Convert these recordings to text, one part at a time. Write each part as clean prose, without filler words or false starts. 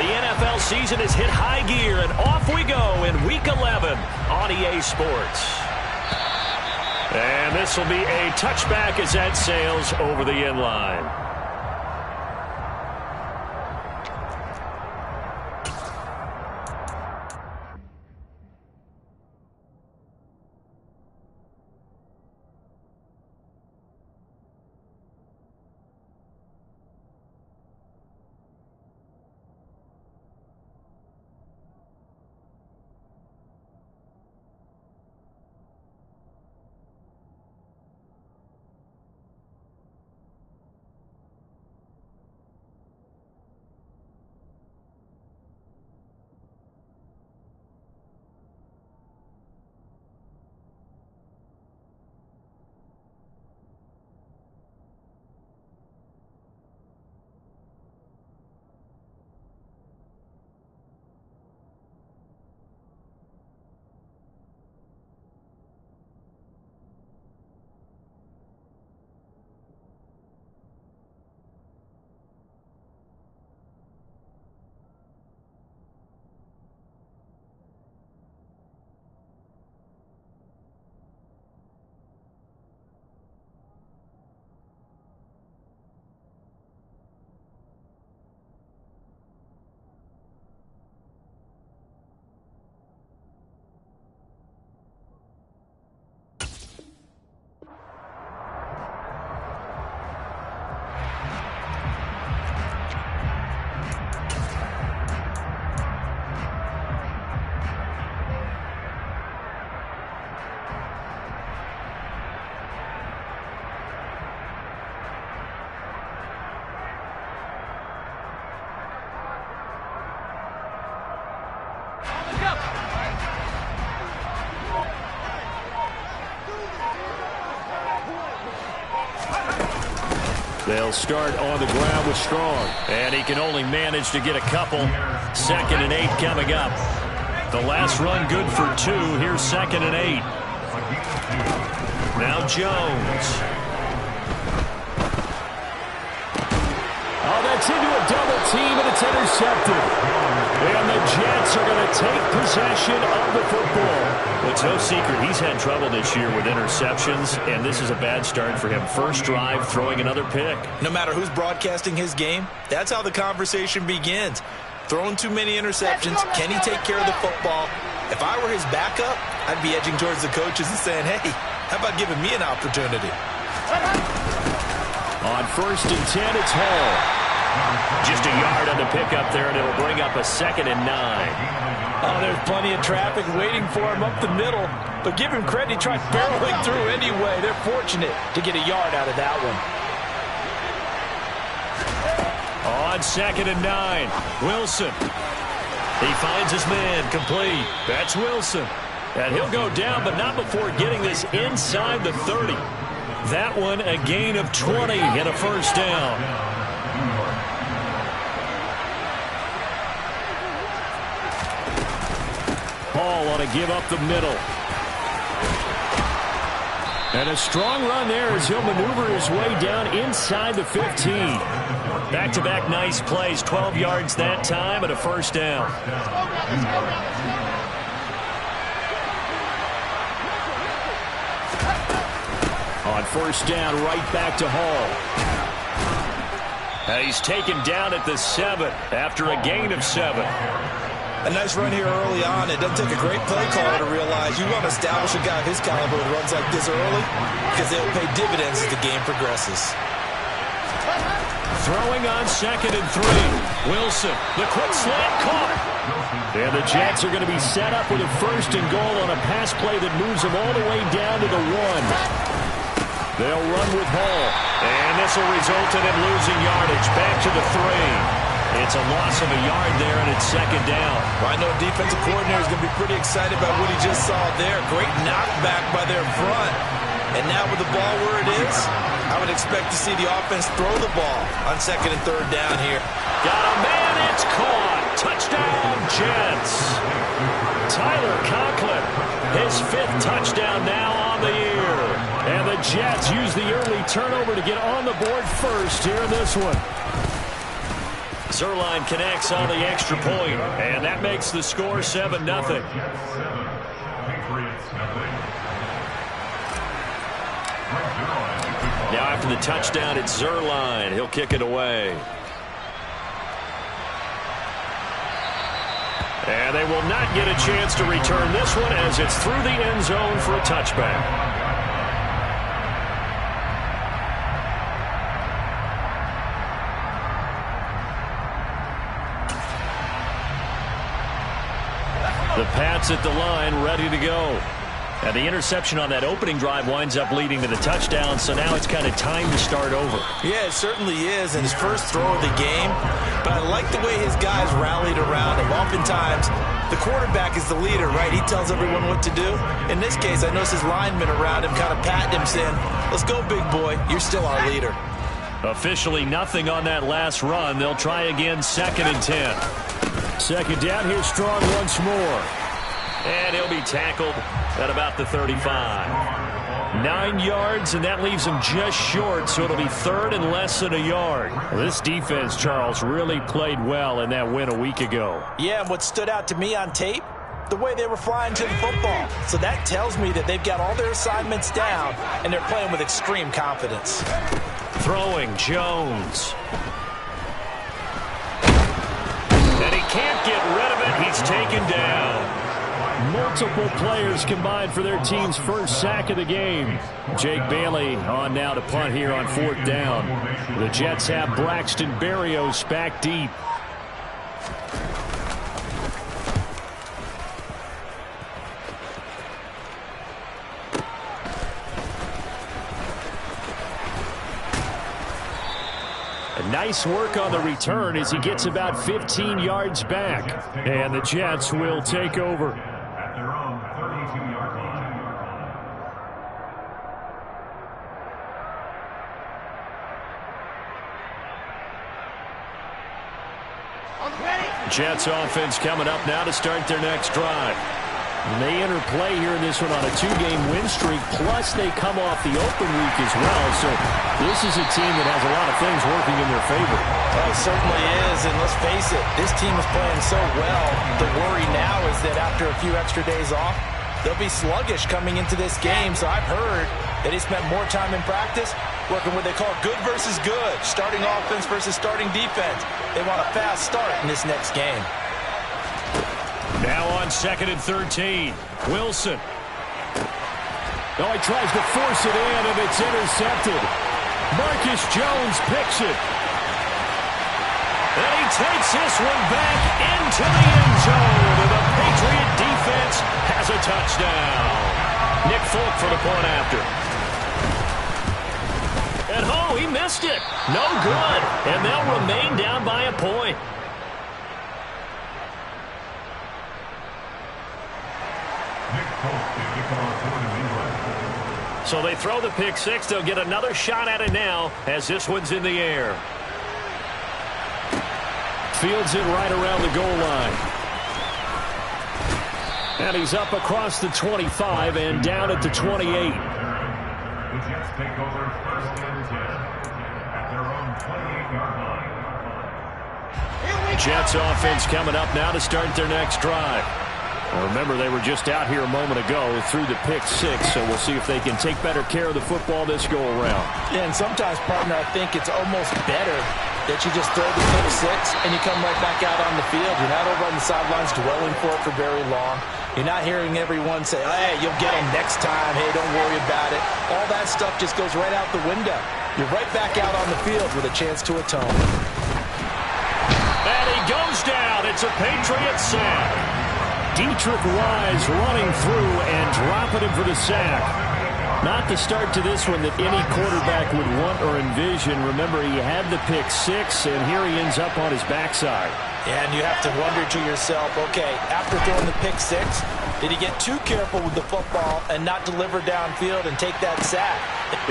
The NFL season has hit high gear, and off we go in Week 11 on EA Sports. And this will be a touchback as that sails over the end line. They'll start on the ground with Strong. And he can only manage to get a couple. 2nd and 8 coming up. The last run good for 2. Here's 2nd and 8. Now Jones. Oh, that's into a double team, and it's intercepted. And the Jets are going to take possession of the football. Well, it's no secret he's had trouble this year with interceptions, and this is a bad start for him. First drive, throwing another pick. No matter who's broadcasting his game, that's how the conversation begins. Throwing too many interceptions, can he take care of the football? If I were his backup, I'd be edging towards the coaches and saying, hey, how about giving me an opportunity? On 1st and 10, it's Hall. Just a yard on the pickup there, and it'll bring up a 2nd and 9. Oh, there's plenty of traffic waiting for him up the middle. But give him credit, he tried barreling through anyway. They're fortunate to get a yard out of that one. On 2nd and 9, Wilson. He finds his man, complete. That's Wilson. And he'll go down, but not before getting this inside the 30. That one a gain of 20 and a first down. Hall ought to give up the middle. And a strong run there as he'll maneuver his way down inside the 15. Back-to-back nice plays, 12 yards that time and a first down. On 1st down, right back to Hall. He's taken down at the 7 after a gain of 7. A nice run here early on. It doesn't take a great play caller to realize you want to establish a guy of his caliber who runs like this early because they'll pay dividends as the game progresses. Throwing on 2nd and 3. Wilson, the quick slant caught. And the Jets are going to be set up with a 1st and goal on a pass play that moves them all the way down to the 1. They'll run with Hall. And this will result in him losing yardage. Back to the 3. It's a loss of a yard there, and it's 2nd down. Well, I know defensive coordinator is going to be pretty excited about what he just saw there. Great knockback by their front. And now with the ball where it is, I would expect to see the offense throw the ball on 2nd and 3rd down here. Got a man, it's caught. Touchdown, Jets. Tyler Conklin, his 5th touchdown now on the year. And the Jets use the early turnover to get on the board first here in this one. Zerline connects on the extra point, and that makes the score 7-0. Now after the touchdown, it's Zerline. He'll kick it away. And they will not get a chance to return this one as it's through the end zone for a touchback. The Pats at the line, ready to go. And the interception on that opening drive winds up leading to the touchdown, so now it's kind of time to start over. Yeah, it certainly is, and his first throw of the game. But I like the way his guys rallied around him. Oftentimes, the quarterback is the leader, right? He tells everyone what to do. In this case, I noticed his linemen around him kind of patting him, saying, let's go, big boy. You're still our leader. Officially nothing on that last run. They'll try again, 2nd and 10. Second down here, Strong once more. And he'll be tackled at about the 35. 9 yards, and that leaves him just short, so it'll be 3rd and less than a yard. Well, this defense, Charles, really played well in that win a week ago. Yeah, and what stood out to me on tape, the way they were flying to the football. So that tells me that they've got all their assignments down, and they're playing with extreme confidence. Throwing, Jones. And he can't get rid of it. He's taken down. Multiple players combined for their team's first sack of the game. Jake Bailey on now to punt here on 4th down. The Jets have Braxton Berrios back deep. Nice work on the return as he gets about 15 yards back. And the Jets will take over. At their own 32-yard line. Jets offense coming up now to start their next drive. And they enter play here in this one on a 2-game win streak, plus they come off the open week as well. So this is a team that has a lot of things working in their favor. Well, it certainly is, and let's face it, this team is playing so well. The worry now is that after a few extra days off, they'll be sluggish coming into this game. So I've heard that he spent more time in practice working what they call good versus good, starting offense versus starting defense. They want a fast start in this next game. Now on 2nd and 13. Wilson. Oh, he tries to force it in, and it's intercepted. Marcus Jones picks it. And he takes this one back into the end zone. And the Patriot defense has a touchdown. Nick Folk for the point after. And oh, he missed it. No good. And they'll remain down by a point. So they throw the pick six. They'll get another shot at it now as this one's in the air. Fields it right around the goal line. And he's up across the 25 and down at the 28. The Jets take over 1st and 10 at their own 28-yard line. Jets offense coming up now to start their next drive. Well, remember, they were just out here a moment ago through the pick six, so we'll see if they can take better care of the football this go-around. Yeah, and sometimes, partner, I think it's almost better that you just throw the pick six and you come right back out on the field. You're not over on the sidelines dwelling for it for very long. You're not hearing everyone say, hey, you'll get them next time. Hey, don't worry about it. All that stuff just goes right out the window. You're right back out on the field with a chance to atone. And he goes down. It's a Patriot sack. Dietrich Wise running through and dropping him for the sack. Not the start to this one that any quarterback would want or envision. Remember, he had the pick six, and here he ends up on his backside. Yeah, and you have to wonder to yourself, okay, after throwing the pick six, did he get too careful with the football and not deliver downfield and take that sack?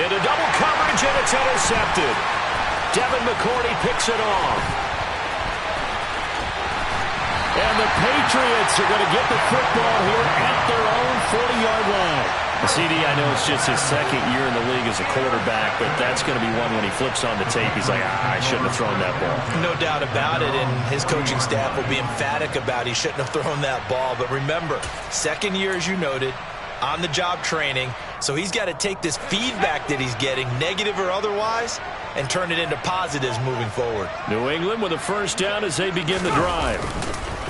Into double coverage, and it's intercepted. Devin McCourty picks it off. And the Patriots are going to get the football here at their own 40-yard line. CD, I know it's just his second year in the league as a quarterback, but that's going to be one when he flips on the tape. He's like, I shouldn't have thrown that ball. No doubt about it, and his coaching staff will be emphatic about he shouldn't have thrown that ball. But remember, second year, as you noted, on-the-job training, so he's got to take this feedback that he's getting, negative or otherwise, and turn it into positives moving forward. New England with a first down as they begin the drive.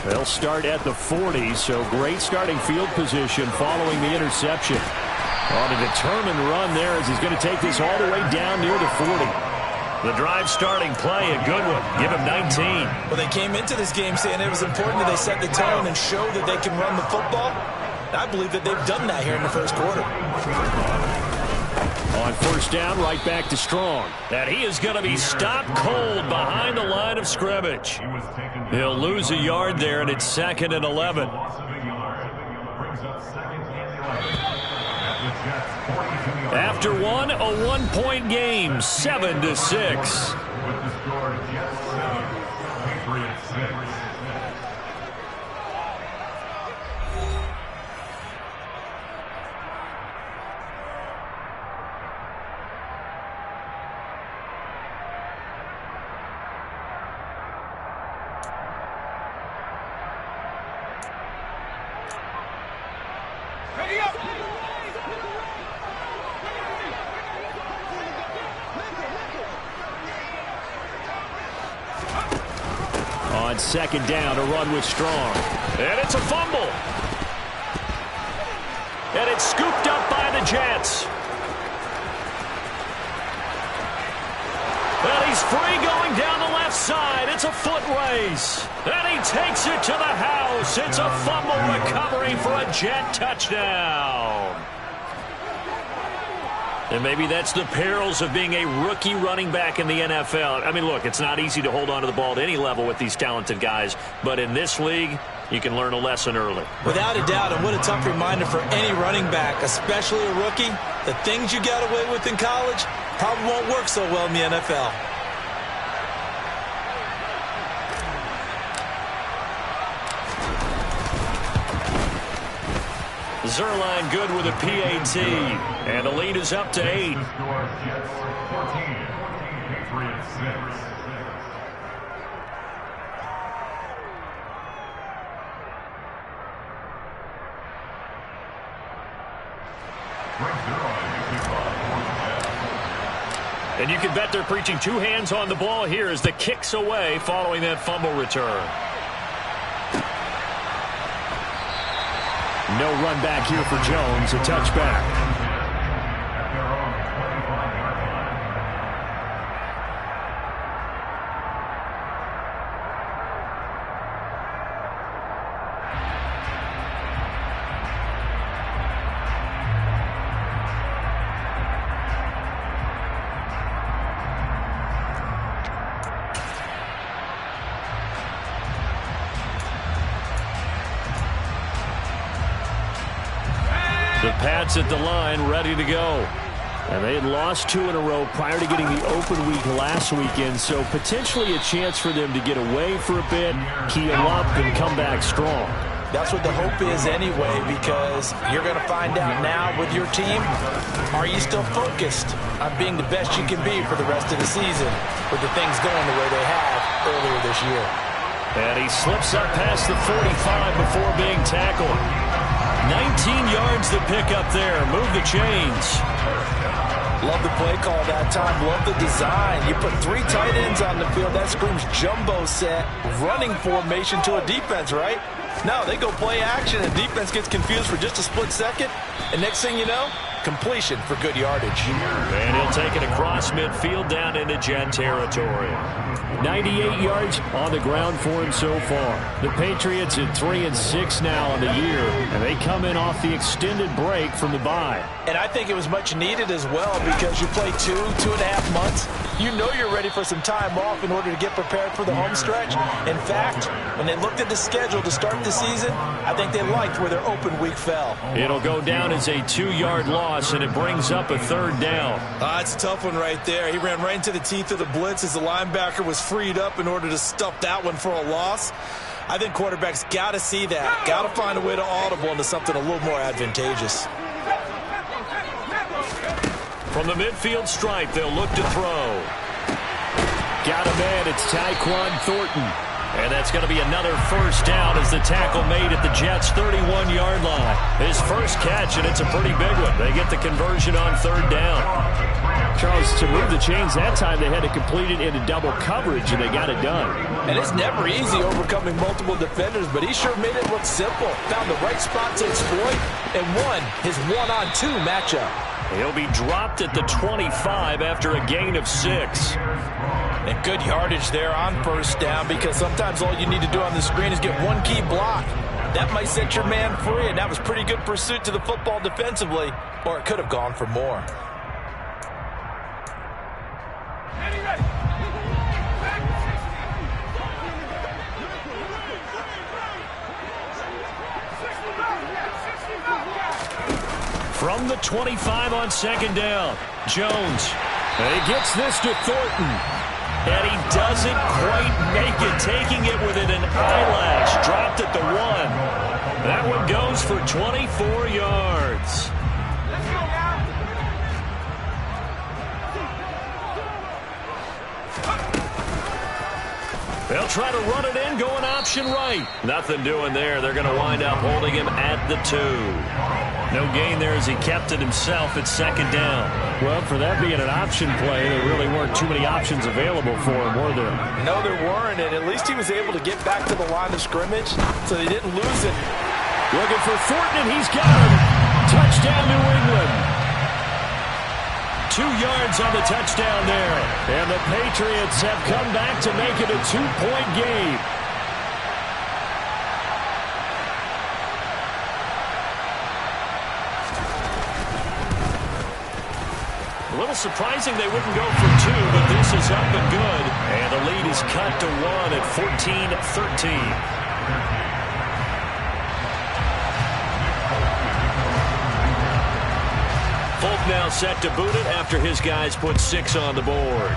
They'll start at the 40, so great starting field position following the interception. On a determined run there as he's going to take this all the way down near the 40. The drive starting play, a good one. Give him 19. Well, they came into this game saying it was important that they set the tone and show that they can run the football. I believe that they've done that here in the first quarter. On first down, right back to Strong. And he is going to be stopped cold behind the line of scrimmage. He'll lose a yard there, and it's 2nd and 11. After one, a one-point game, 7-6. With the score, Jets 7, Patriots 6. On second down, a run with Strong. And it's a fumble. And it's scooped up by the Jets. Well, he's free going down the left side. It's a foot race. And he takes it to the house. It's a fumble recovery for a Jet touchdown. And maybe that's the perils of being a rookie running back in the NFL. I mean, look, it's not easy to hold on to the ball at any level with these talented guys. But in this league, you can learn a lesson early. Without a doubt, and what a tough reminder for any running back, especially a rookie. The things you got away with in college probably won't work so well in the NFL. Zerline good with a PAT. And the lead is up to 8. The score, Jets 14, Patriots 6. And you can bet they're preaching two hands on the ball here as the kick's away following that fumble return. No run back here for Jones, a touchback. The Pats at the line, ready to go. And they had lost 2 in a row prior to getting the open week last weekend, so potentially a chance for them to get away for a bit, keel up, and come back strong. That's what the hope is anyway, because you're going to find out now with your team, are you still focused on being the best you can be for the rest of the season with the things going the way they have earlier this year. And he slips up past the 45 before being tackled. 19 yards to pick up there. Move the chains. Love the play call that time. Love the design. You put 3 tight ends on the field. That screams jumbo set, running formation to a defense, right? No, they go play action, and defense gets confused for just a split second. And next thing you know, completion for good yardage. And he'll take it across midfield down into Jet territory. 98 yards on the ground for him so far. The Patriots at 3-6 now on the year, and they come in off the extended break from the bye. And I think it was much needed as well, because you play 2.5 months. You know you're ready for some time off in order to get prepared for the home stretch. In fact, when they looked at the schedule to start the season, I think they liked where their open week fell. It'll go down as a 2-yard loss, and it brings up a 3rd down. It's a tough one right there. He ran right into the teeth of the blitz as the linebacker was freed up in order to stuff that one for a loss. I think quarterbacks got to see that. Got to find a way to audible into something a little more advantageous. From the midfield stripe, they'll look to throw. Got a man. It's Tyquan Thornton. And that's going to be another first down as the tackle made at the Jets' 31-yard line. His first catch, and it's a pretty big one. They get the conversion on third down. Charles, to move the chains that time, they had to complete it into double coverage, and they got it done. And it's never easy overcoming multiple defenders, but he sure made it look simple. Found the right spot to exploit and won his one-on-two matchup. He'll be dropped at the 25 after a gain of 6. And good yardage there on first down, because sometimes all you need to do on the screen is get one key block. That might set your man free, and that was pretty good pursuit to the football defensively, or it could have gone for more. From the 25 on second down, Jones. And he gets this to Thornton. And he doesn't quite make it, taking it within an eyelash. Dropped at the 1. That one goes for 24 yards. They'll try to run it in, going option right. Nothing doing there. They're going to wind up holding him at the 2. No gain there as he kept it himself at second down. Well, for that being an option play, there really weren't too many options available for him, were there? No, there weren't, and at least he was able to get back to the line of scrimmage, so they didn't lose it. Looking for Thornton, and he's got him. Touchdown, New England. 2 yards on the touchdown there. And the Patriots have come back to make it a 2-point game. A little surprising they wouldn't go for 2, but this is up and good. And the lead is cut to 1 at 14-13. Folk now set to boot it after his guys put 6 on the board.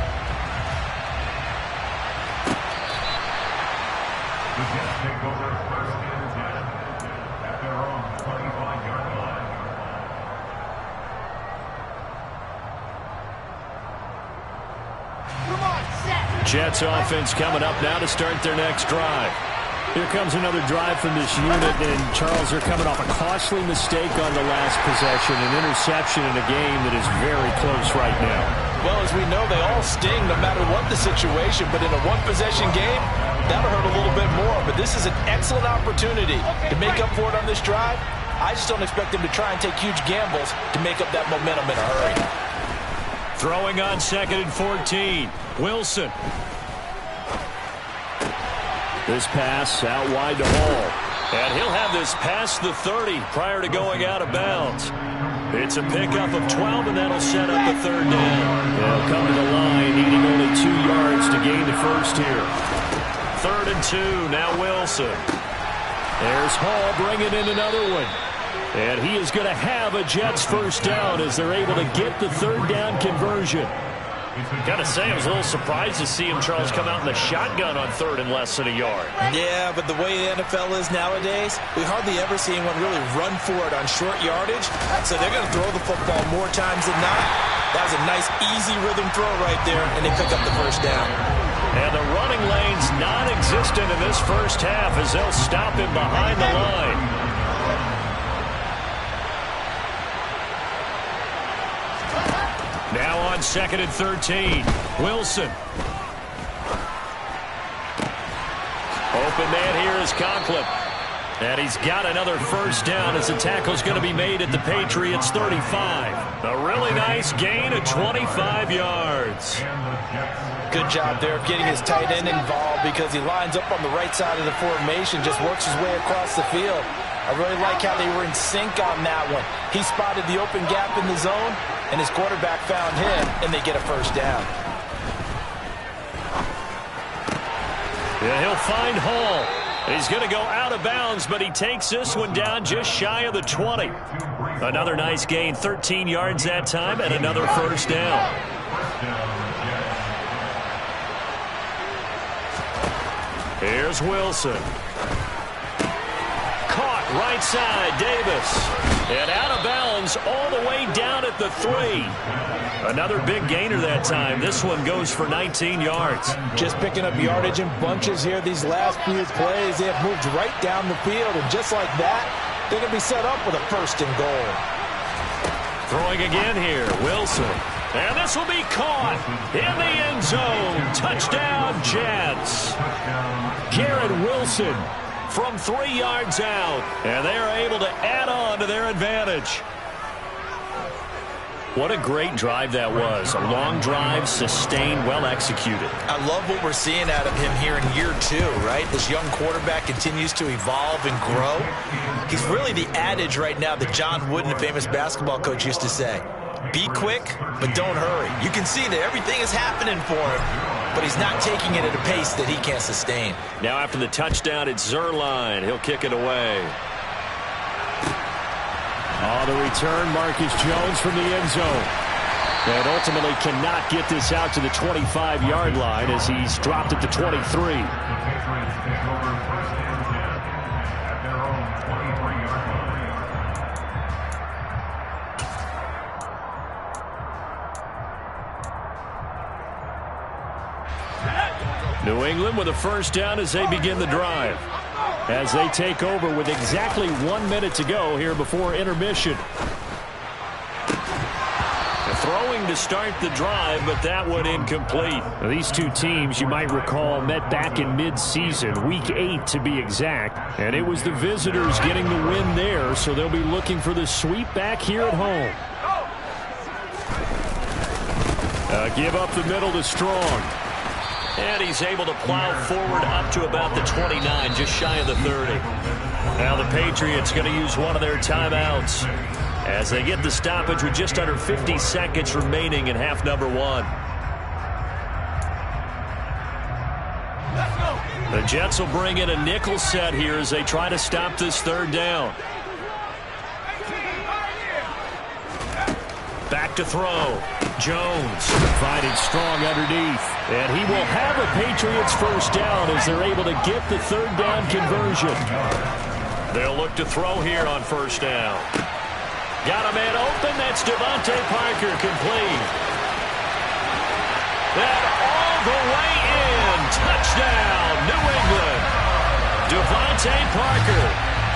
The Jets take over first and 10 at their own 25-yard line. Jets offense coming up now to start their next drive. Here comes another drive from this unit, and Charles, are coming off a costly mistake on the last possession, an interception in a game that is very close right now. Well, as we know, they all sting no matter what the situation, but in a one-possession game, that'll hurt a little bit more. But this is an excellent opportunity to make up for it on this drive. I just don't expect them to try and take huge gambles to make up that momentum in a hurry. Throwing on second and 14. Wilson. This pass out wide to Hall. And he'll have this past the 30 prior to going out of bounds. It's a pickup of 12, and that'll set up the third down. They'll come to the line, needing only 2 yards to gain the first here. 3rd and 2, now Wilson. There's Hall bringing in another one. And he is going to have a Jets first down as they're able to get the third down conversion. Got to say, I was a little surprised to see him, Charles, come out in the shotgun on 3rd and less than a yard. Yeah, but the way the NFL is nowadays, we hardly ever see anyone really run for it on short yardage. So they're going to throw the football more times than not. That was a nice, easy rhythm throw right there, and they pick up the first down. And the running lane's non-existent in this first half as they'll stop him behind the line. Now on 2nd and 13, Wilson. Open man here is Conklin. And he's got another first down as the tackle's going to be made at the Patriots' 35. A really nice gain of 25 yards. Good job there of getting his tight end involved because he lines up on the right side of the formation, just works his way across the field. I really like how they were in sync on that one. He spotted the open gap in the zone, and his quarterback found him, and they get a first down. Yeah, he'll find Hall. He's going to go out of bounds, but he takes this one down just shy of the 20. Another nice gain, 13 yards that time, and another first down. Here's Wilson. Right side, Davis. And out of bounds all the way down at the 3. Another big gainer that time. This one goes for 19 yards. Just picking up yardage in bunches here. These last few plays, they have moved right down the field. And just like that, they're going to be set up with a 1st and goal. Throwing again here, Wilson. And this will be caught in the end zone. Touchdown, Jets. Garrett Wilson from 3 yards out. And they are able to add on to their advantage. What a great drive that was. A long drive, sustained, well executed. I love what we're seeing out of him here in year 2, right? This young quarterback continues to evolve and grow. He's really the adage right now that John Wooden, the famous basketball coach, used to say. Be quick, but don't hurry. You can see that everything is happening for him, but he's not taking it at a pace that he can't sustain. Now after the touchdown, it's Zerline. He'll kick it away. On the return, Marcus Jones from the end zone. And ultimately cannot get this out to the 25-yard line as he's dropped at the 23. The Patriots take over 1st and 10 at their own 23-yard line. New England with a 1st down as they begin the drive. As they take over with exactly 1 minute to go here before intermission. Throwing to start the drive, but that one incomplete. Now, these two teams, you might recall, met back in mid-season, week 8 to be exact. And it was the visitors getting the win there, so they'll be looking for the sweep back here at home. Give up the middle to Strong. And he's able to plow forward up to about the 29, just shy of the 30. Now the Patriots going to use one of their timeouts as they get the stoppage with just under 50 seconds remaining in half number 1. The Jets will bring in a nickel set here as they try to stop this 3rd down. Back to throw. Jones finding Strong underneath. And he will have a Patriots 1st down as they're able to get the 3rd down conversion. They'll look to throw here on 1st down. Got a man open. That's Devontae Parker, complete. And all the way in. Touchdown, New England. Devontae Parker,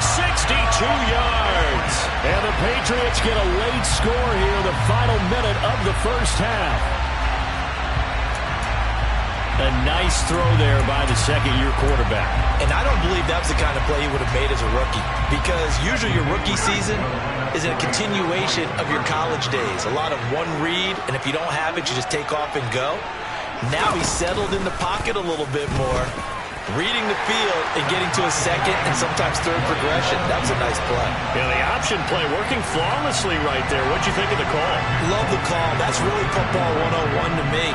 62 yards. And the Patriots get a late score here, the final minute of the 1st half. A nice throw there by the 2nd-year quarterback. And I don't believe that was the kind of play he would have made as a rookie, because usually your rookie season is a continuation of your college days. A lot of one read, and if you don't have it, you just take off and go. Now he's settled in the pocket a little bit more, reading the field and getting to a 2nd and sometimes 3rd progression. That was a nice play. Yeah, the option play working flawlessly right there. What'd you think of the call? Love the call. That's really football 101 to me.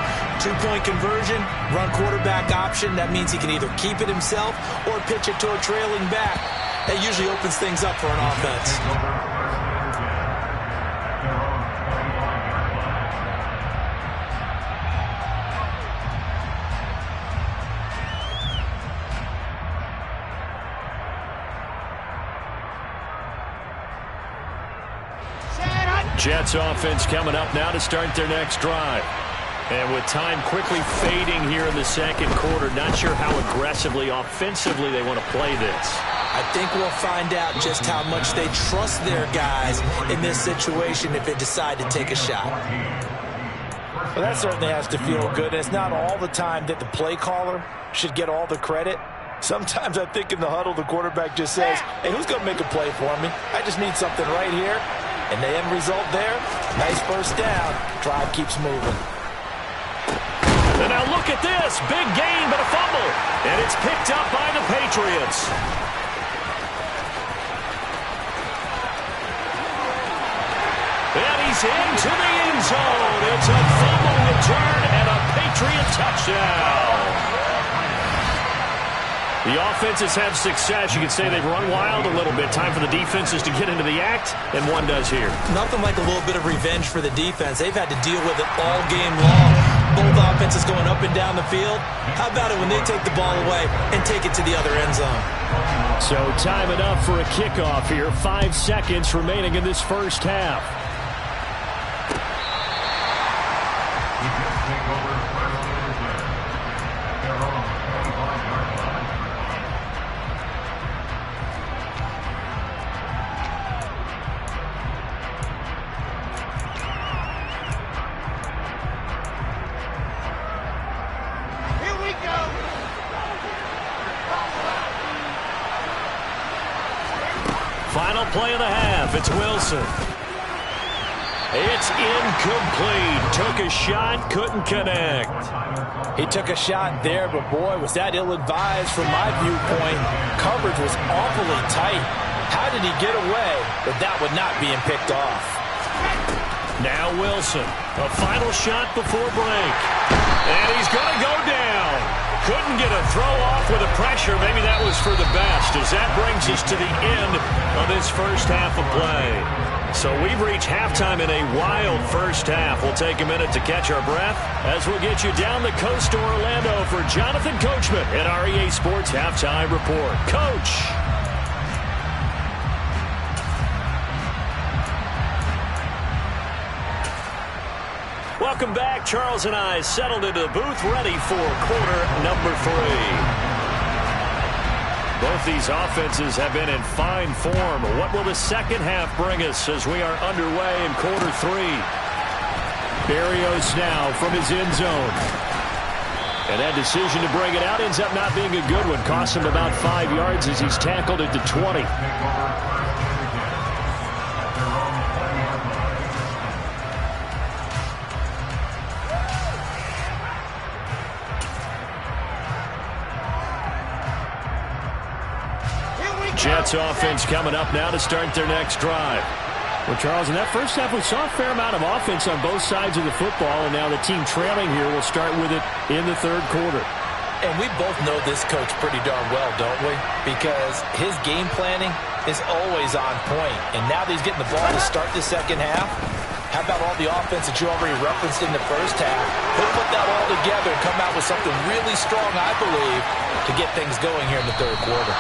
2-point conversion, run quarterback option. That means he can either keep it himself or pitch it to a trailing back. That usually opens things up for an offense. Jets offense coming up now to start their next drive. And with time quickly fading here in the 2nd quarter, not sure how aggressively, offensively they want to play this. I think we'll find out just how much they trust their guys in this situation if they decide to take a shot. Well, that certainly has to feel good. It's not all the time that the play caller should get all the credit. Sometimes I think in the huddle, the quarterback just says, hey, who's going to make a play for me? I just need something right here. And the end result there, nice 1st down. Drive keeps moving. And now look at this. Big gain, but a fumble. And it's picked up by the Patriots. And he's into the end zone. It's a fumble return and a Patriot touchdown. The offenses have success. You could say they've run wild a little bit. Time for the defenses to get into the act, and one does here. Nothing like a little bit of revenge for the defense. They've had to deal with it all game long. both offenses going up and down the field. How about it when they take the ball away and take it to the other end zone? So time enough for a kickoff here. 5 seconds remaining in this first half. Take over first and 10. They're on 25-yard line. Here we go. Final play of the half. It's Wilson. It's incomplete. Took a shot, couldn't connect. He took a shot there, but boy, was that ill-advised from my viewpoint. Coverage was awfully tight. How did he get away with that one not being picked off? Now Wilson. A final shot before break. And he's going to go down. Couldn't get a throw off with the pressure. Maybe that was for the best, as that brings us to the end of this first half of play. So we've reached halftime in a wild first half. We'll take a minute to catch our breath as we'll get you down the coast to Orlando for Jonathan Coachman at our EA Sports Halftime Report. Coach. Welcome back. Charles and I settled into the booth, ready for quarter number 3. Both these offenses have been in fine form. What will the second half bring us as we are underway in quarter 3? Berrios now from his end zone. And that decision to bring it out ends up not being a good one. Cost him about 5 yards as he's tackled at the 20. Jets offense coming up now to start their next drive. Well, Charles, in that first half, we saw a fair amount of offense on both sides of the football, and now the team trailing here will start with it in the third quarter. And we both know this coach pretty darn well, don't we? Because his game planning is always on point. And now that he's getting the ball to start the second half, how about all the offense that you already referenced in the first half? He'll put that all together and come out with something really strong, I believe, to get things going here in the third quarter.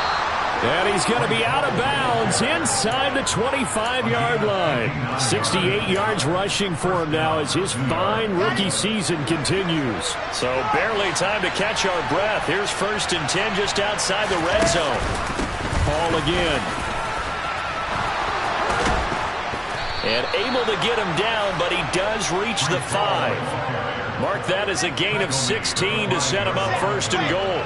And he's going to be out of bounds inside the 25-yard line. 68 yards rushing for him now as his fine rookie season continues. So barely time to catch our breath. Here's 1st and 10 just outside the red zone. Ball again. And able to get him down, but he does reach the 5. Mark that as a gain of 16 to set him up 1st and goal.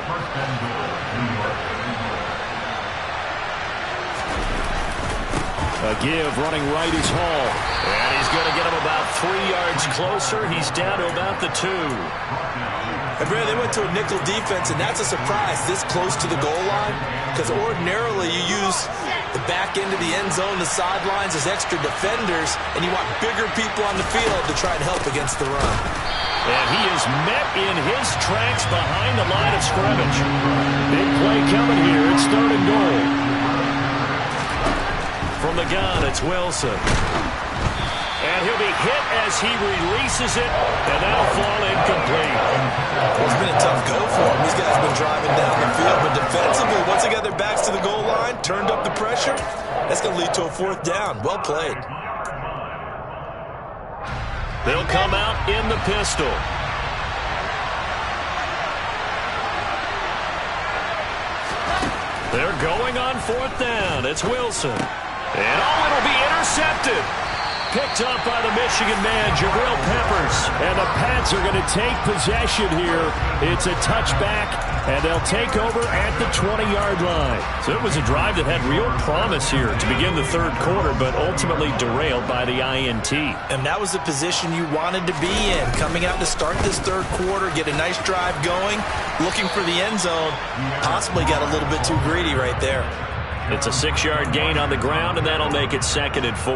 A give running right is Hall. And he's going to get him about 3 yards closer. He's down to about the 2. And Brad, they went to a nickel defense, and that's a surprise this close to the goal line, because ordinarily you use the back end of the end zone, the sidelines as extra defenders, and you want bigger people on the field to try and help against the run. And he is met in his tracks behind the line of scrimmage. Big play coming here. It's 3rd and goal. From the gun, it's Wilson. And he'll be hit as he releases it, and that'll fall incomplete. Well, it's been a tough go for him. These guys have been driving down the field, but defensively, once they got their backs to the goal line, turned up the pressure, that's going to lead to a 4th down. Well played. They'll come out in the pistol. They're going on 4th down. It's Wilson. And it'll be intercepted. Picked up by the Michigan man, Jabril Peppers. And the Pats are going to take possession here. It's a touchback, and they'll take over at the 20-yard line. So it was a drive that had real promise here to begin the third quarter, but ultimately derailed by the INT. And that was the position you wanted to be in. Coming out to start this third quarter, get a nice drive going, looking for the end zone. Possibly got a little bit too greedy right there. It's a 6-yard gain on the ground, and that'll make it 2nd and 4.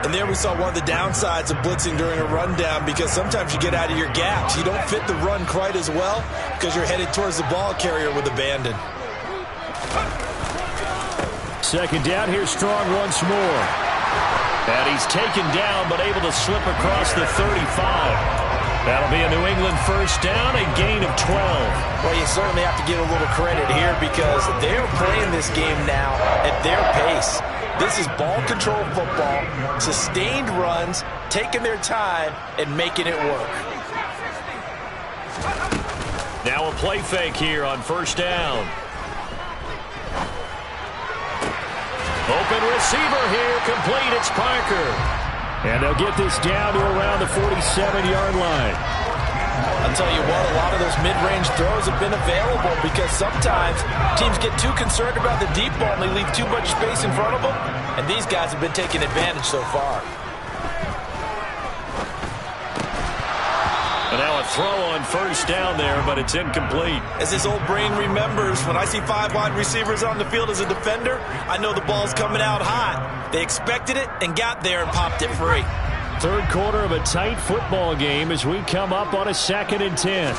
And there we saw one of the downsides of blitzing during a rundown, because sometimes you get out of your gaps. You don't fit the run quite as well because you're headed towards the ball carrier with abandon. 2nd down, here's Strong once more. And he's taken down but able to slip across the 35. That'll be a New England first down, a gain of 12. Well, you certainly have to give a little credit here because they're playing this game now at their pace. This is ball control football, sustained runs, taking their time, and making it work. Now a play fake here on first down. Open receiver here, complete, it's Parker. And they'll get this down to around the 47-yard line. I'll tell you what, a lot of those mid-range throws have been available because sometimes teams get too concerned about the deep ball and they leave too much space in front of them, and these guys have been taking advantage so far. And now a throw on first down there, but it's incomplete. As this old brain remembers, when I see 5 wide receivers on the field as a defender, I know the ball's coming out hot. They expected it and got there and popped it free. Third quarter of a tight football game as we come up on a 2nd and 10.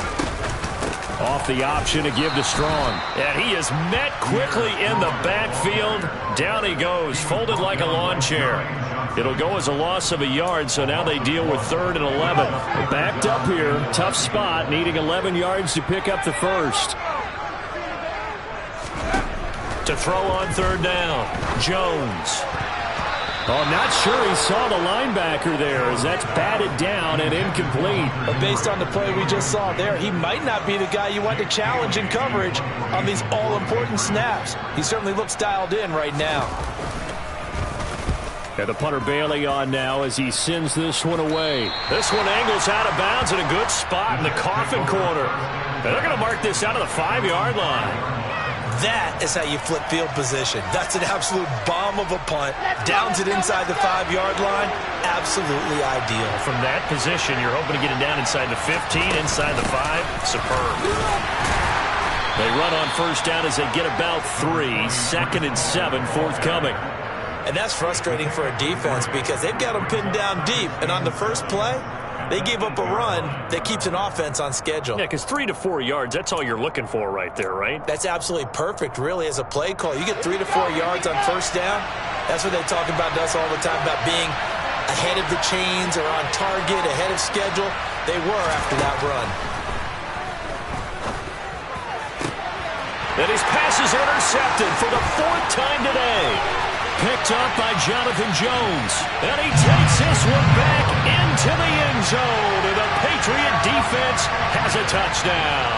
Off the option to give to Strong. And he is met quickly in the backfield. Down he goes, folded like a lawn chair. It'll go as a loss of a yard, so now they deal with 3rd and 11. Backed up here, tough spot, needing 11 yards to pick up the first. To throw on 3rd down, Jones. Oh, I'm not sure he saw the linebacker there as that's batted down and incomplete. But based on the play we just saw there, he might not be the guy you want to challenge in coverage on these all-important snaps. He certainly looks dialed in right now. And the punter Bailey on now as he sends this one away. This one angles out of bounds in a good spot in the coffin corner. And they're going to mark this out of the 5-yard line. That is how you flip field position. That's an absolute bomb of a punt. Downs it inside the 5-yard line. Absolutely ideal. From that position, you're hoping to get it down inside the 15, inside the 5. Superb. They run on first down as they get about 3. 2nd and 7 forthcoming. And that's frustrating for a defense because they've got them pinned down deep. And on the first play, they gave up a run that keeps an offense on schedule. Yeah, because 3 to 4 yards, that's all you're looking for right there, right? That's absolutely perfect, really, as a play call. You get 3 to 4 yards on first down. That's what they talk about to us all the time, about being ahead of the chains or on target, ahead of schedule. They were after that run. And his pass is intercepted for the 4th time today. Picked up by Jonathan Jones. And he takes this one back into the end zone. And the Patriot defense has a touchdown.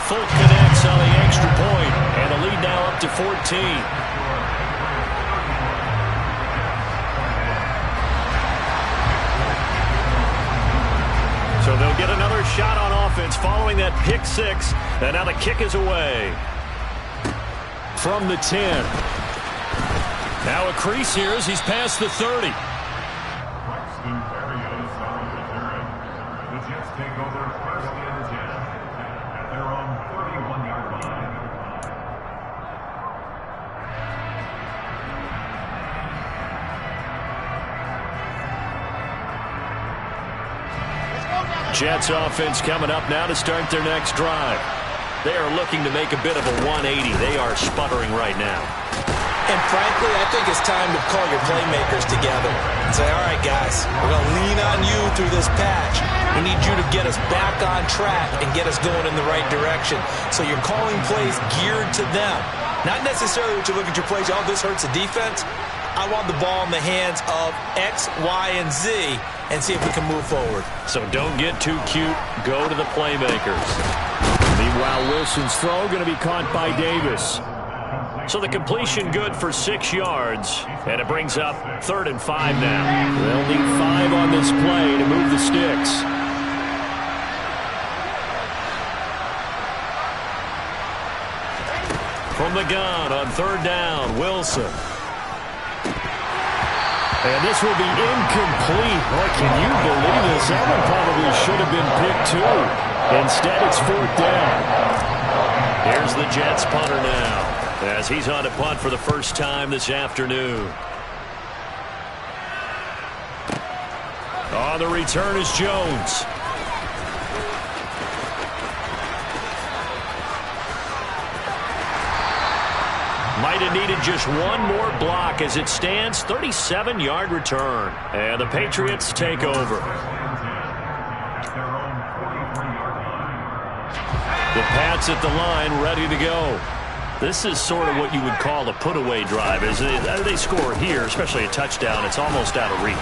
Folk connects on the extra point. And the lead now up to 14. So they'll get another shot on offense following that pick 6. And now the kick is away. From the 10. Now a crease here as he's past the 30. The Jets take over 1st and 10 at their own 31-yard line. Jets offense coming up now to start their next drive. They are looking to make a bit of a 180. They are sputtering right now. And frankly, I think it's time to call your playmakers together and say, all right, guys, we're going to lean on you through this patch. We need you to get us back on track and get us going in the right direction. So you're calling plays geared to them. Not necessarily what you look at your plays, oh, this hurts the defense. I want the ball in the hands of X, Y, and Z and see if we can move forward. So don't get too cute. Go to the playmakers. Meanwhile, Wilson's throw going to be caught by Davis. So the completion good for 6 yards. And it brings up 3rd and 5 now. They'll need 5 on this play to move the sticks. From the gun on 3rd down, Wilson. And this will be incomplete. Boy, can you believe this? That one probably should have been picked too. Instead, it's 4th down. Here's the Jets punter now as he's on to punt for the first time this afternoon. On the return is Jones. Might have needed just one more block as it stands. 37-yard return. And the Patriots take over. The Pats at the line, ready to go. This is sort of what you would call a put-away drive. As they score here, especially a touchdown, it's almost out of reach.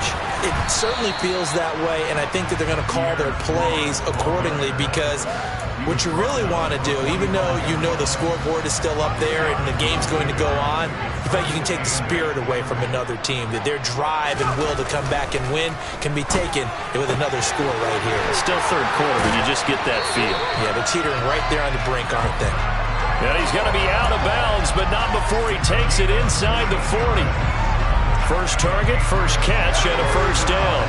It certainly feels that way, and I think that they're going to call their plays accordingly, because what you really want to do, even though you know the scoreboard is still up there and the game's going to go on, you feel like you can take the spirit away from another team, that their drive and will to come back and win can be taken with another score right here. It's still third quarter, but you just get that feel. Yeah, they're teetering right there on the brink, aren't they? And he's going to be out of bounds, but not before he takes it inside the 40. First target, first catch, and a first down.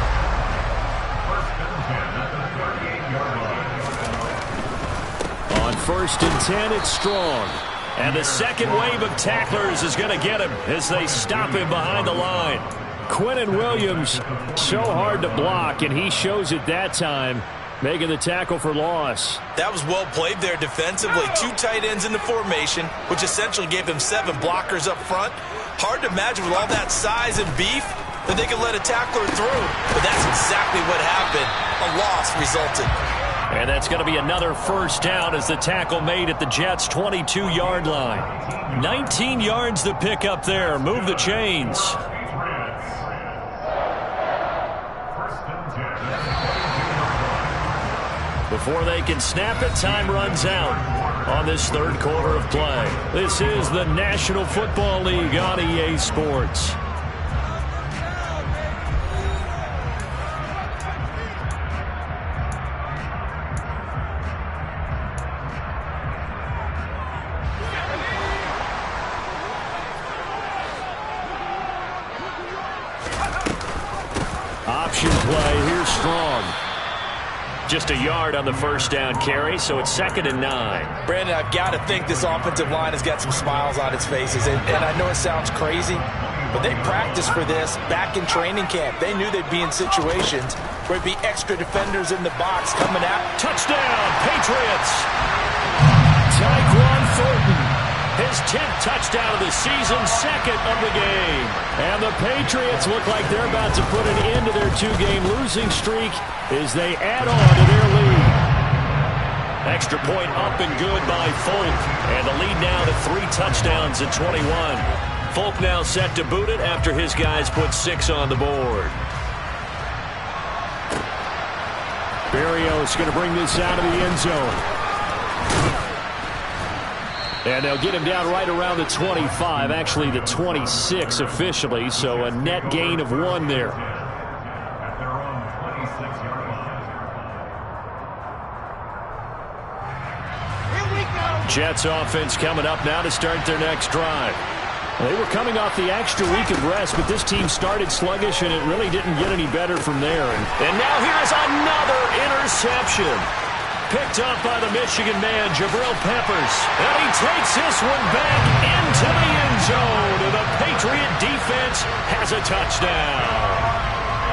On 1st and 10, it's Strong. And the second wave of tacklers is going to get him as they stop him behind the line. Quinnen Williams, so hard to block, and he shows it that time, making the tackle for loss. That was well played there defensively. 2 tight ends in the formation, which essentially gave them 7 blockers up front. Hard to imagine with all that size and beef that they could let a tackler through. But that's exactly what happened. A loss resulted. And that's going to be another first down as the tackle made at the Jets' 22-yard line. 19 yards to pick up there. Move the chains. Before they can snap it, time runs out on this third quarter of play. This is the National Football League on EA Sports. Option play, here's Strong. Just a yard on the first down carry, so it's 2nd and 9. Brandon, I've got to think this offensive line has got some smiles on its faces. And I know it sounds crazy, but they practiced for this back in training camp. They knew they'd be in situations where there'd be extra defenders in the box coming out. Touchdown, Patriots! Tyquan Thornton, his 10th touchdown of the season, 2nd of the game. And the Patriots look like they're about to put an end to their 2-game losing streak as they add on to their lead. Extra point up and good by Folk. And the lead now to 3 touchdowns at 21. Folk now set to boot it after his guys put 6 on the board. Berrios going to bring this out of the end zone. And they'll get him down right around the 25, actually the 26 officially, so a net gain of 1 there. At their own 26-yard line. Jets offense coming up now to start their next drive. They were coming off the extra week of rest, but this team started sluggish, and it really didn't get any better from there. And now here's another interception. Picked up by the Michigan man, Jabril Peppers. And he takes this one back into the end zone. And the Patriot defense has a touchdown.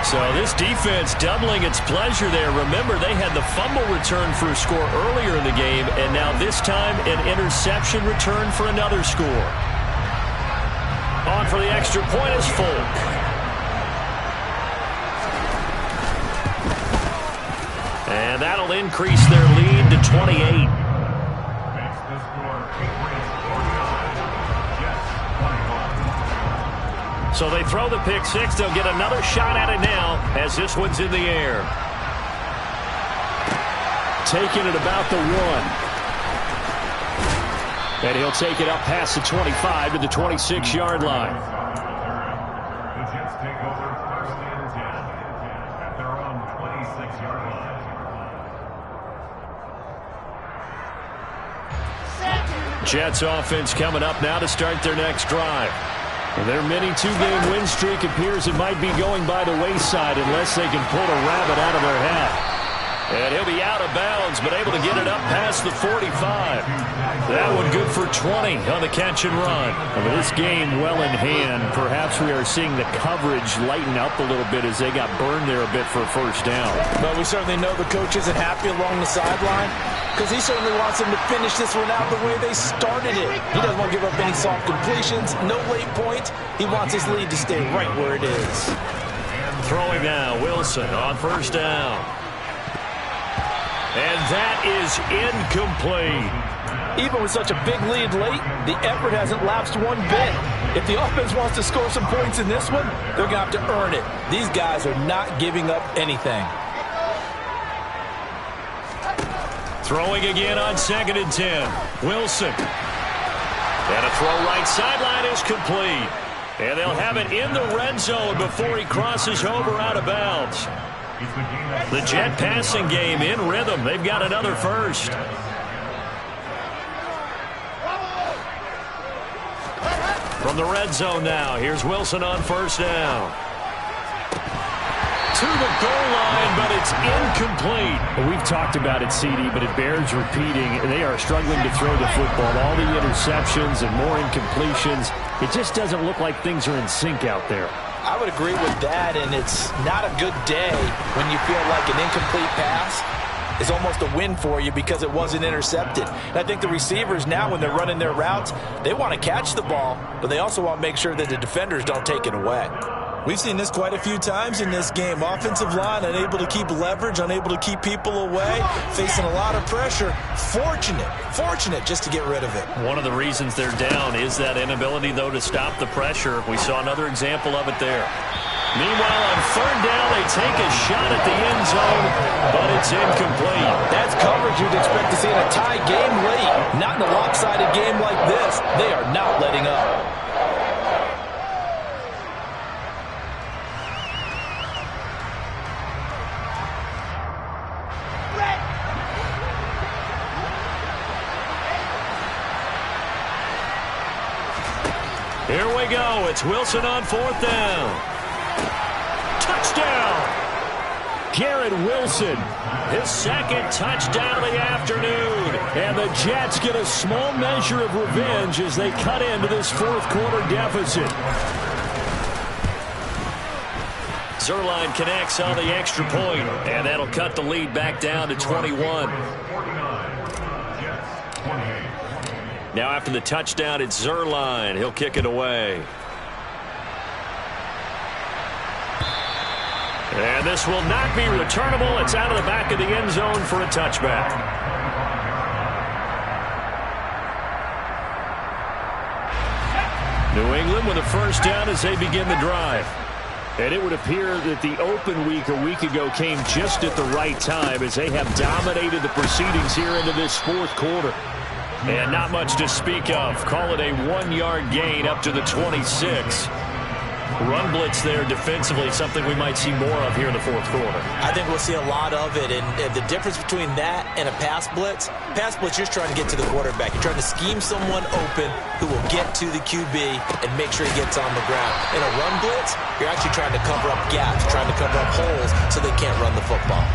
So this defense doubling its pleasure there. Remember, they had the fumble return for a score earlier in the game, and now this time an interception return for another score. On for the extra point is Folk. And that'll increase their lead to 28. Makes the score Patriots 49, Jets 21. So they throw the pick 6. They'll get another shot at it now as this one's in the air. Taking it about the 1. And he'll take it up past the 25 to the 26-yard line. The Jets take over 1st and 10 at their own 26-yard line. Jets offense coming up now to start their next drive. And their mini 2-game win streak appears it might be going by the wayside unless they can pull a rabbit out of their hat. And he'll be out of bounds, but able to get it up past the 45. That one good for 20 on the catch and run. With this game well in hand, perhaps we are seeing the coverage lighten up a little bit as they got burned there a bit for a first down. But we certainly know the coach isn't happy along the sideline because he certainly wants them to finish this one out the way they started it. He doesn't want to give up any soft completions, no late points. He wants his lead to stay right where it is. Throwing now, Wilson on first down. And that is incomplete. Even with such a big lead late, the effort hasn't lapsed one bit. If the offense wants to score some points in this one, they're going to have to earn it. These guys are not giving up anything. Throwing again on 2nd and 10. Wilson. And a throw right sideline is complete. And they'll have it in the red zone before he crosses over out of bounds. The Jet passing game in rhythm. They've got another first. From the red zone now, here's Wilson on first down. To the goal line, but it's incomplete. Well, we've talked about it, CD, but it bears repeating. They are struggling to throw the football. All the interceptions and more incompletions. It just doesn't look like things are in sync out there. I would agree with that, and it's not a good day when you feel like an incomplete pass is almost a win for you because it wasn't intercepted. And I think the receivers now, when they're running their routes, they want to catch the ball, but they also want to make sure that the defenders don't take it away. We've seen this quite a few times in this game. Offensive line unable to keep leverage, unable to keep people away, facing a lot of pressure. Fortunate just to get rid of it. One of the reasons they're down is that inability, though, to stop the pressure. We saw another example of it there. Meanwhile, on third down, they take a shot at the end zone, but it's incomplete. That's coverage you'd expect to see in a tie game late. Not in a lopsided game like this. They are not letting up. Here we go. It's Wilson on fourth down. Touchdown! Garrett Wilson. His second touchdown of the afternoon. And the Jets get a small measure of revenge as they cut into this fourth quarter deficit. Zuerlein connects on the extra point, and that'll cut the lead back down to 21. Now after the touchdown, it's Zuerlein. He'll kick it away. And this will not be returnable. It's out of the back of the end zone for a touchback. New England with a first down as they begin the drive. And it would appear that the open week a week ago came just at the right time as they have dominated the proceedings here into this fourth quarter. And not much to speak of. Call it a 1-yard gain up to the 26. Run blitz there defensively, something we might see more of here in the fourth quarter. I think we'll see a lot of it, and the difference between that and a pass blitz, you're trying to get to the quarterback. You're trying to scheme someone open who will get to the QB and make sure he gets on the ground. In a run blitz, you're actually trying to cover up gaps, trying to cover up holes so they can't run the football.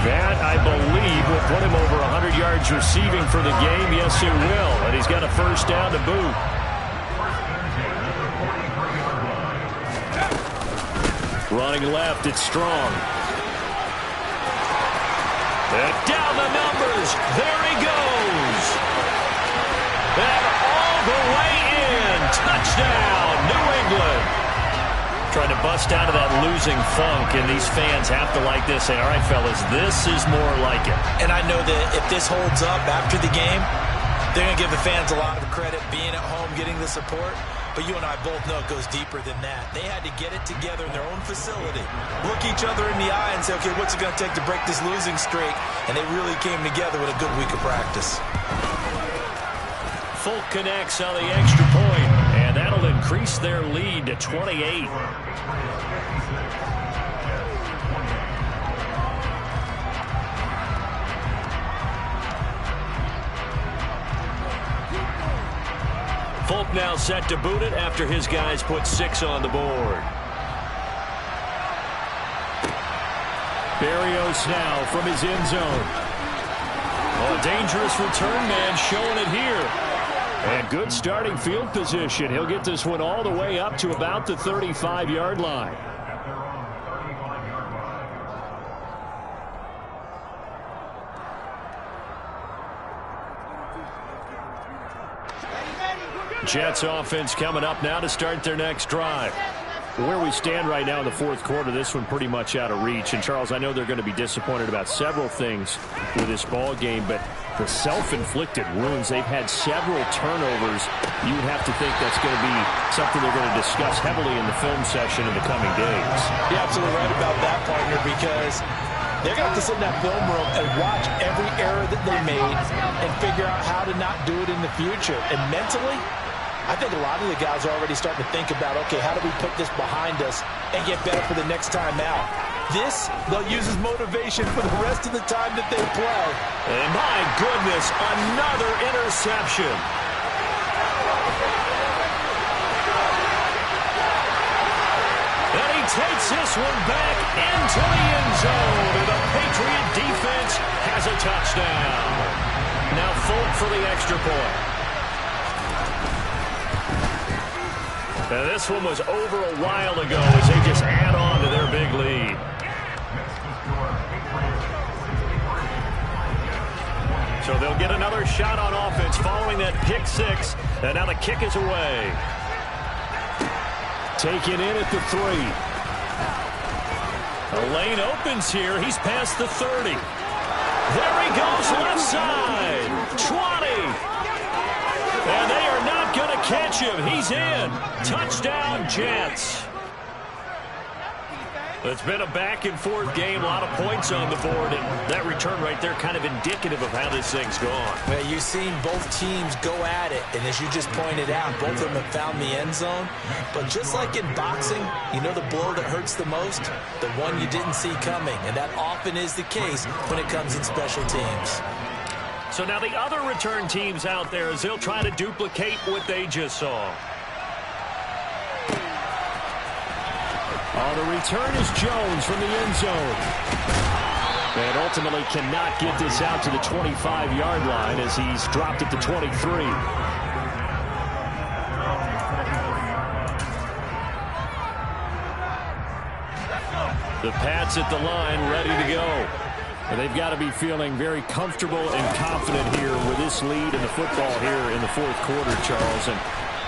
That, I believe, will put him over 100 yards receiving for the game. Yes, it will. And he's got a first down to boot. Running left, it's Strong. And down the numbers. There he goes. And all the way in. Touchdown, New England. Trying to bust out of that losing funk, and these fans have to like this. Say, all right, fellas, this is more like it. And I know that if this holds up after the game, they're going to give the fans a lot of credit being at home, getting the support. But you and I both know it goes deeper than that. They had to get it together in their own facility, look each other in the eye and say, okay, what's it going to take to break this losing streak? And they really came together with a good week of practice. Folk connects on the extra point, and that'll increase their lead to 28. Folk now set to boot it after his guys put 6 on the board. Berrios now from his end zone. Oh, a dangerous return man showing it here. And good starting field position. He'll get this one all the way up to about the 35-yard line. Jets offense coming up now to start their next drive. Where we stand right now in the fourth quarter, this one pretty much out of reach. And, Charles, I know they're going to be disappointed about several things with this ball game, but the self-inflicted wounds, they've had several turnovers. You would have to think that's going to be something they're going to discuss heavily in the film session in the coming days. You're absolutely right about that, partner, because they're going to have to sit in that film room and watch every error that they made and figure out how to not do it in the future. And mentally, I think a lot of the guys are already starting to think about, okay, how do we put this behind us and get better for the next time out? This, they'll use as motivation for the rest of the time that they play. And my goodness, another interception. And he takes this one back into the end zone. And the Patriot defense has a touchdown. Now Folk for the extra point. Now this one was over a while ago as they just add on to their big lead. So they'll get another shot on offense following that pick six. And now the kick is away. Taken in at the 3. The lane opens here. He's past the 30. There he goes left side. 20. And they are not going to catch him. He's in. Touchdown, Jets. It's been a back-and-forth game. A lot of points on the board. And that return right there kind of indicative of how this thing's gone. Well, you've seen both teams go at it. And as you just pointed out, both of them have found the end zone. But just like in boxing, you know the blow that hurts the most? The one you didn't see coming. And that often is the case when it comes in special teams. So now the other return teams out there as they'll try to duplicate what they just saw. Oh, the return is Jones from the end zone. And ultimately cannot get this out to the 25-yard line as he's dropped at the 23. The Pats at the line ready to go. And they've got to be feeling very comfortable and confident here with this lead in the football here in the fourth quarter, Charles. And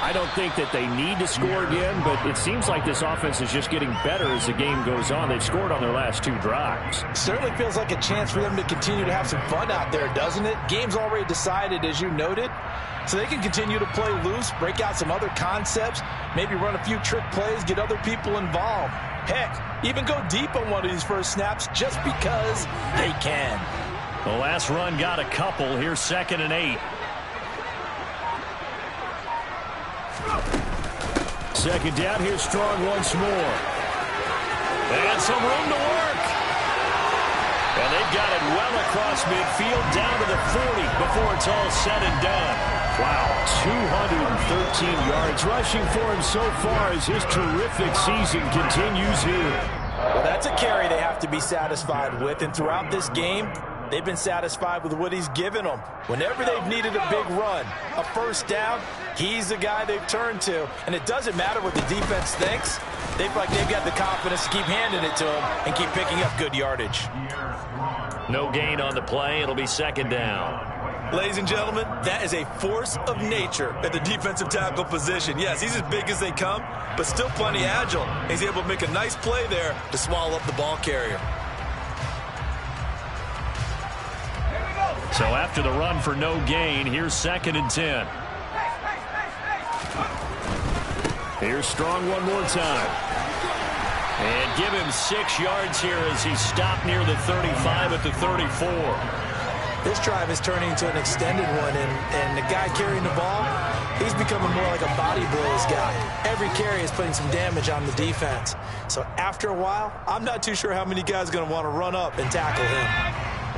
I don't think that they need to score again, but it seems like this offense is just getting better as the game goes on. They've scored on their last 2 drives. Certainly feels like a chance for them to continue to have some fun out there, doesn't it? Game's already decided, as you noted. So they can continue to play loose, break out some other concepts, maybe run a few trick plays, get other people involved. Heck, even go deep on one of these first snaps just because they can. The last run got a couple. Here's 2nd and 8. Second down, here's Strong once more. And some room to work. And they've got it well across midfield down to the 40 before it's all said and done. Wow, 213 yards rushing for him so far as his terrific season continues here. Well, that's a carry they have to be satisfied with, and throughout this game, they've been satisfied with what he's given them. Whenever they've needed a big run, a first down, he's the guy they've turned to. And it doesn't matter what the defense thinks. They feel like they've got the confidence to keep handing it to him and keep picking up good yardage. No gain on the play. It'll be 2nd down. Ladies and gentlemen, that is a force of nature at the defensive tackle position. Yes, he's as big as they come, but still plenty agile. He's able to make a nice play there to swallow up the ball carrier. So after the run for no gain, here's 2nd and 10. Here's Strong one more time. And give him 6 yards here as he stopped near the 35 at the 34. This drive is turning into an extended one, and the guy carrying the ball, he's becoming more like a body blows guy. Every carry is putting some damage on the defense. So after a while, I'm not too sure how many guys are going to want to run up and tackle him.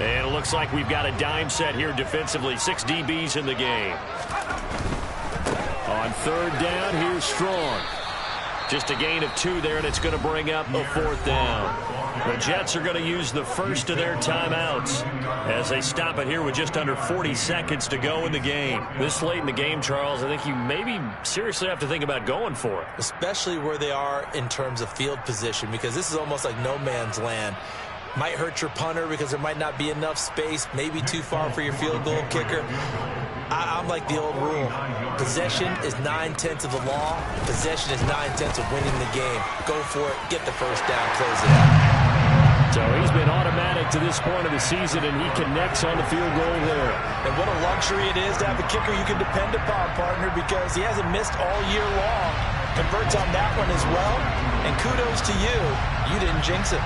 And it looks like we've got a dime set here defensively. 6 DBs in the game. On 3rd down, here's Strong. Just a gain of 2 there, and it's going to bring up a 4th down. The Jets are going to use the first of their timeouts as they stop it here with just under 40 seconds to go in the game. This late in the game, Charles, I think you maybe seriously have to think about going for it. Especially where they are in terms of field position, because this is almost like no man's land. Might hurt your punter because there might not be enough space, maybe too far for your field goal kicker. I'm like the old rule. Possession is 9/10 of the law. Possession is 9/10 of winning the game. Go for it. Get the first down. Close it out. So he's been automatic to this point of the season, and he connects on the field goal there. And what a luxury it is to have a kicker you can depend upon, partner, because he hasn't missed all year long. Converts on that one as well. And kudos to you. You didn't jinx it.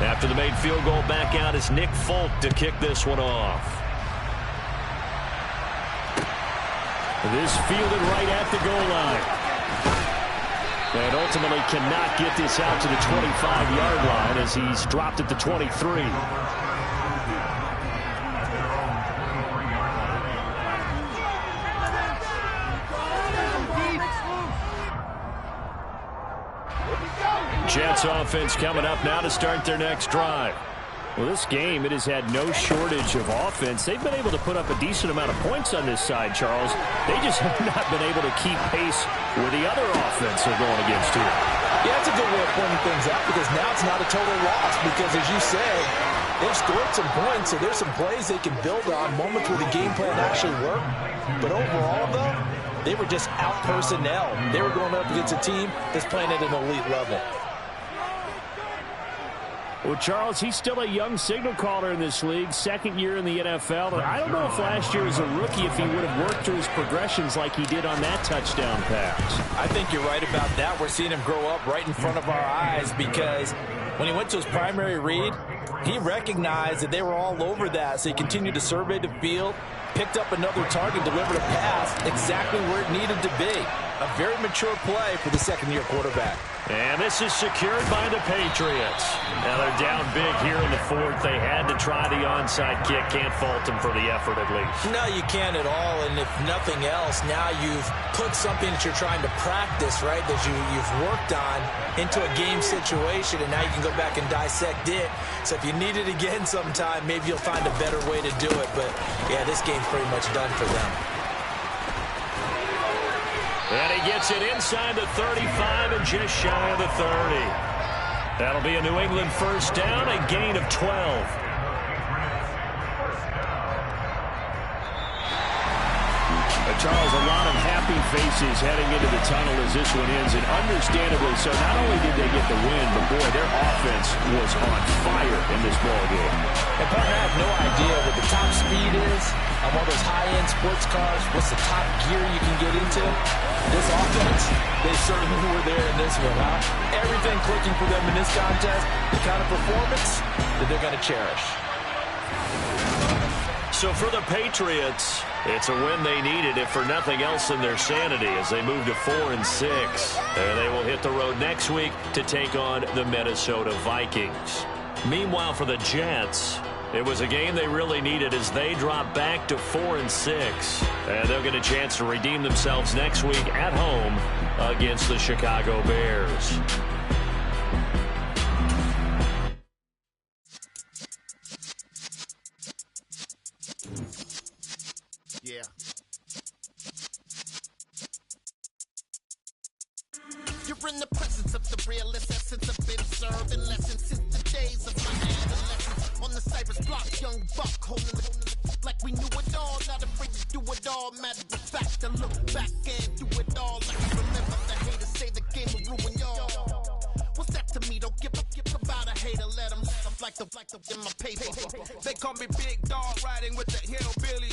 After the made field goal, back out is Nick Folk to kick this one off. This fielded right at the goal line. And ultimately cannot get this out to the 25-yard line as he's dropped at the 23. Jets offense coming up now to start their next drive. Well, this game, it has had no shortage of offense. They've been able to put up a decent amount of points on this side, Charles. They just have not been able to keep pace with the other offense they're going against here. Yeah, that's a good way of pointing things out, because now it's not a total loss, because as you say, they've scored some points, so there's some plays they can build on, moments where the game plan actually worked. But overall, though, they were just out personnel. They were going up against a team that's playing at an elite level. Well, Charles, he's still a young signal caller in this league, second year in the NFL. But I don't know if last year as a rookie, if he would have worked through his progressions like he did on that touchdown pass. I think you're right about that. We're seeing him grow up right in front of our eyes, because when he went to his primary read, he recognized that they were all over that. So he continued to survey the field, picked up another target, delivered a pass exactly where it needed to be. A very mature play for the second-year quarterback. And this is secured by the Patriots. Now they're down big here in the fourth. They had to try the onside kick. Can't fault them for the effort at least. No, you can't at all. And if nothing else, now you've put something that you're trying to practice, right, that you've worked on into a game situation, and now you can go back and dissect it. So if you need it again sometime, maybe you'll find a better way to do it. But, yeah, this game's pretty much done for them. And he gets it inside the 35 and just shy of the 30. That'll be a New England first down, a gain of 12. Charles, a lot of happy faces heading into the tunnel as this one ends, and understandably so. Not only did they get the win, but boy, their offense was on fire in this ballgame. And partner, I have no idea what the top speed is on one of those high-end sports cars. What's the top gear you can get into? This offense, they certainly were there in this one, huh? Everything clicking for them in this contest, the kind of performance that they're going to cherish. So for the Patriots, it's a win they needed, if for nothing else than their sanity, as they move to 4-6. And they will hit the road next week to take on the Minnesota Vikings. Meanwhile, for the Jets, it was a game they really needed as they drop back to 4-6. And they'll get a chance to redeem themselves next week at home against the Chicago Bears. Yeah. You're in the presence of the realest essence. I've been serving lessons since the days of my adolescence. On the Cypress block, young buck holding the like we knew it all. Not afraid to do it all. Matter of fact, to look back and do it all. Like we remember the haters say the game will ruin y'all. What's that to me? Don't give about a hater. Let them like the in my paper. They call me Big Dog, riding with the hillbilly.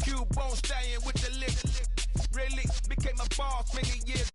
Cube bone stallion with the lick. Really became a boss many years